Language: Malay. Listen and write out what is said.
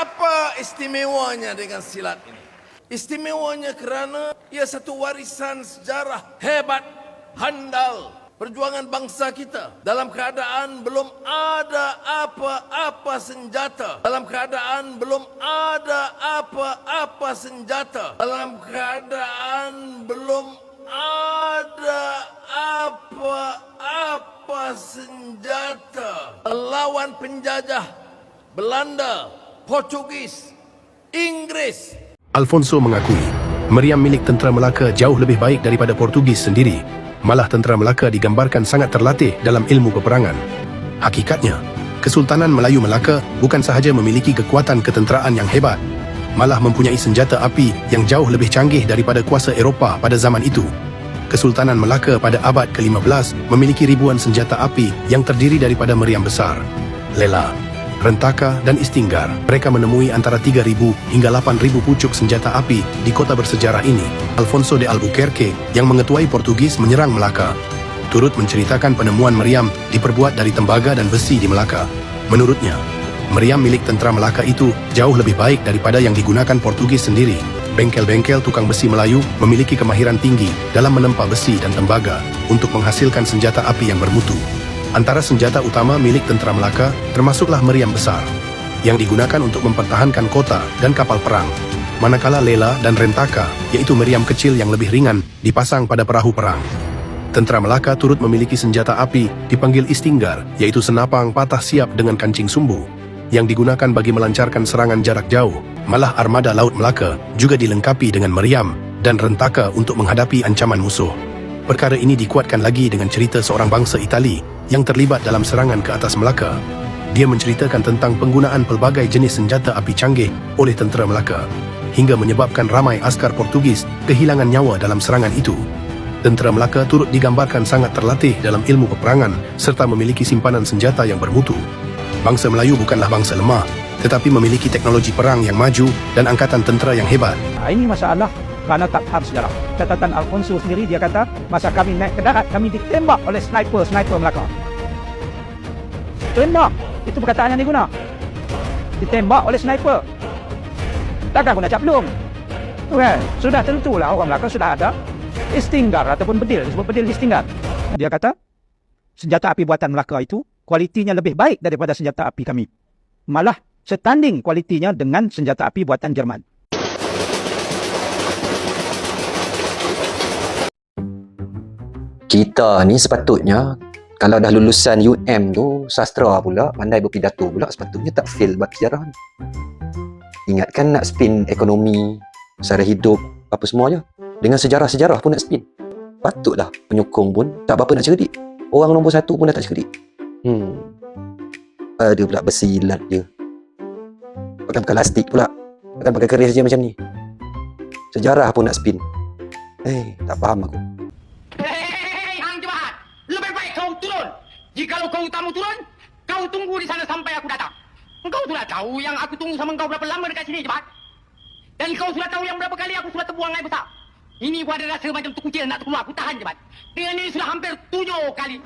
Apa istimewanya dengan silat ini? Istimewanya kerana ia satu warisan sejarah hebat, handal, perjuangan bangsa kita dalam keadaan belum ada apa-apa senjata, dalam keadaan belum ada apa-apa senjata, dalam keadaan belum ada apa-apa senjata, melawan penjajah Belanda, Portugis, Inggris. Alfonso mengakui meriam milik tentera Melaka jauh lebih baik daripada Portugis sendiri. Malah tentera Melaka digambarkan sangat terlatih dalam ilmu peperangan. Hakikatnya, Kesultanan Melayu Melaka bukan sahaja memiliki kekuatan ketenteraan yang hebat, malah mempunyai senjata api yang jauh lebih canggih daripada kuasa Eropah pada zaman itu. Kesultanan Melaka pada abad ke-15 memiliki ribuan senjata api yang terdiri daripada meriam besar, lela, rentaka dan istinggar. Mereka menemui antara 3,000 hingga 8,000 pucuk senjata api di kota bersejarah ini. Alfonso de Albuquerque yang mengetuai Portugis menyerang Melaka turut menceritakan penemuan meriam diperbuat dari tembaga dan besi di Melaka. Menurutnya, meriam milik tentera Melaka itu jauh lebih baik daripada yang digunakan Portugis sendiri. Bengkel-bengkel tukang besi Melayu memiliki kemahiran tinggi dalam menempa besi dan tembaga untuk menghasilkan senjata api yang bermutu. Antara senjata utama milik tentera Melaka termasuklah meriam besar yang digunakan untuk mempertahankan kota dan kapal perang, manakala lela dan rentaka, iaitu meriam kecil yang lebih ringan, dipasang pada perahu perang. Tentera Melaka turut memiliki senjata api dipanggil istinggar, iaitu senapang patah siap dengan kancing sumbu yang digunakan bagi melancarkan serangan jarak jauh. Malah armada Laut Melaka juga dilengkapi dengan meriam dan rentaka untuk menghadapi ancaman musuh. Perkara ini dikuatkan lagi dengan cerita seorang bangsa Itali yang terlibat dalam serangan ke atas Melaka. Dia menceritakan tentang penggunaan pelbagai jenis senjata api canggih oleh tentera Melaka hingga menyebabkan ramai askar Portugis kehilangan nyawa dalam serangan itu. Tentera Melaka turut digambarkan sangat terlatih dalam ilmu peperangan serta memiliki simpanan senjata yang bermutu. Bangsa Melayu bukanlah bangsa lemah, tetapi memiliki teknologi perang yang maju dan angkatan tentera yang hebat. Ini masalah kerana tak faham sejarah. Catatan Alfonso sendiri, dia kata masa kami naik ke darat, kami ditembak oleh sniper Melaka. Tembak, itu perkataan yang diguna. Ditembak oleh sniper. Takkan guna caplung. Well, sudah tentulah orang Melaka sudah ada istinggar ataupun bedil, disebut bedil istinggar. Dia kata senjata api buatan Melaka itu kualitinya lebih baik daripada senjata api kami. Malah setanding kualitinya dengan senjata api buatan Jerman. Kita ni sepatutnya kalau dah lulusan UM tu, sastra pula, pandai berpidato pula, sepatutnya tak fail bab sejarah ni. Ingatkan nak spin ekonomi, sara hidup, apa semua je. Dengan sejarah-sejarah pun nak spin. Patutlah penyokong pun tak apa-apa nak cerdik. Orang nombor 1 pun dah tak cerdik. Ada pula bersilat je. Pakai plastik pula. Takkan pakai keris je macam ni. Sejarah pun nak spin. Tak faham aku. Jikalau kau tamu turun, kau tunggu di sana sampai aku datang. Engkau sudah tahu yang aku tunggu sama kau berapa lama dekat sini, cepat. Dan kau sudah tahu yang berapa kali aku sudah terbuang air besar. Ini pun ada rasa macam tu kucing nak terkeluar. Aku tahan, cepat. Dengan ini sudah hampir 7 kali.